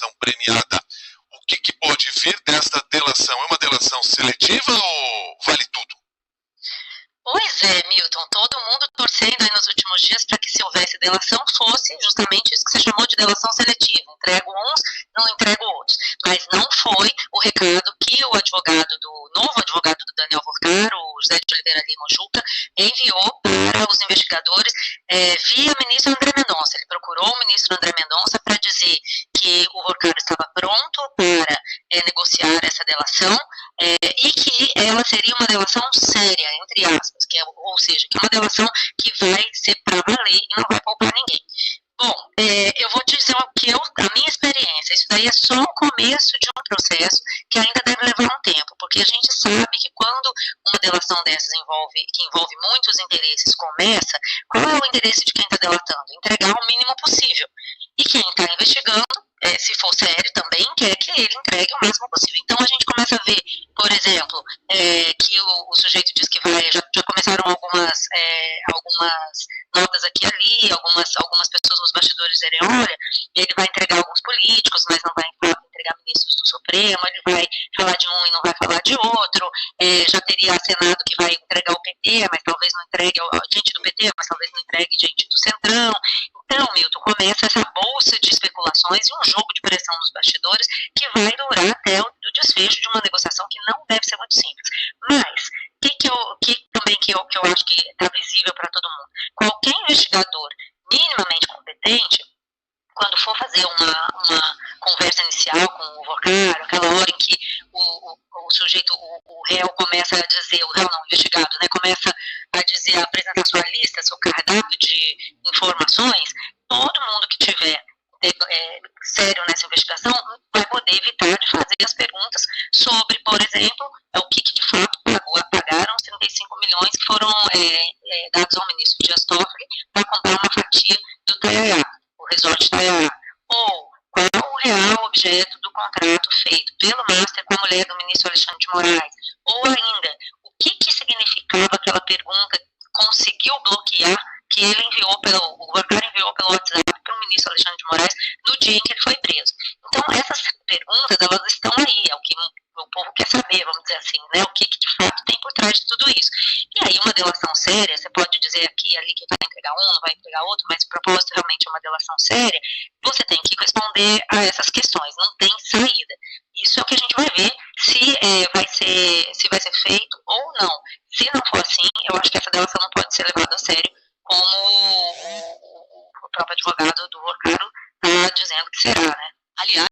delação premiada. O que pode vir desta delação? É uma delação seletiva ou vale tudo? Pois é, Milton, todo mundo torcendo aí nos últimos dias para que se houvesse delação fosse justamente isso que você chamou de delação seletiva. Entrego uns, não entrego outros. Mas não foi o recado que o novo advogado do Daniel Worcar, o José de Oliveira Lima Juca, enviou para os investigadores via ministro André Mendonça. Ele procurou o ministro André Mendonça para dizer que o Worcar estava pronto para negociar essa delação e que ela seria uma delação séria, entre aspas, ou seja, que é uma delação que vai ser para valer e não vai poupar ninguém. Bom, eu vou te dizer a minha experiência, isso daí é só o começo de um processo que ainda deve levar um tempo, porque a gente sabe que quando uma delação dessas que envolve muitos interesses começa, qual é o interesse de quem está delatando? Entregar o mínimo possível. E quem está investigando, se for sério também, quer que ele entregue o máximo possível. Então a gente começa a ver, por exemplo, que o sujeito diz que já começaram algumas notas aqui e ali, algumas pessoas nos bastidores dizerem, olha, ele vai entregar alguns políticos, mas não vai entregar ministros do Supremo, ele vai falar de um e não vai falar de outro, já teria acenado que vai entregar o PT, mas talvez não entregue gente do PT, mas talvez não entregue gente do Centrão. Então, Milton, começa essa bolsa de especulações e um jogo de pressão nos bastidores que vai durar até o desfecho de uma negociação que não deve ser muito simples. Mas, que eu acho que está visível para todo mundo, qualquer investigador minimamente competente, quando for fazer uma conversa inicial com o Worcar, aquela hora em que o sujeito, o réu começa a dizer, o réu não, o investigado, né, começa a dizer, a apresentar sua lista, seu cardápio de informações, todo mundo que tiver sério nessa investigação vai poder evitar de fazer as perguntas sobre, por exemplo, o que de fato pagaram os 35 milhões que foram dados ao ministro Dias Toffoli para comprar uma fatia do TAA, o resort TAA, ou qual o real objeto do contrato feito pelo Master com a mulher do ministro Alexandre de Moraes, ou ainda, o que significava aquela pergunta, conseguiu bloquear, que o Worcar enviou pelo WhatsApp para o ministro Alexandre de Moraes no dia em que ele foi preso. Então, essas perguntas, elas estão aí, é o que o povo quer saber, vamos dizer assim, né, o que de fato tem por trás de tudo isso. E aí, uma delação séria, você pode dizer aqui e ali que vai entregar um, não vai entregar outro, mas o propósito realmente é uma delação séria, você tem que responder a essas questões, não tem saída. Isso é o que a gente vai ver se vai ser feito ou não. Se não for assim, eu acho que essa delação não pode ser levada a sério, como o próprio advogado do Worcar está dizendo que será, né? Aliás,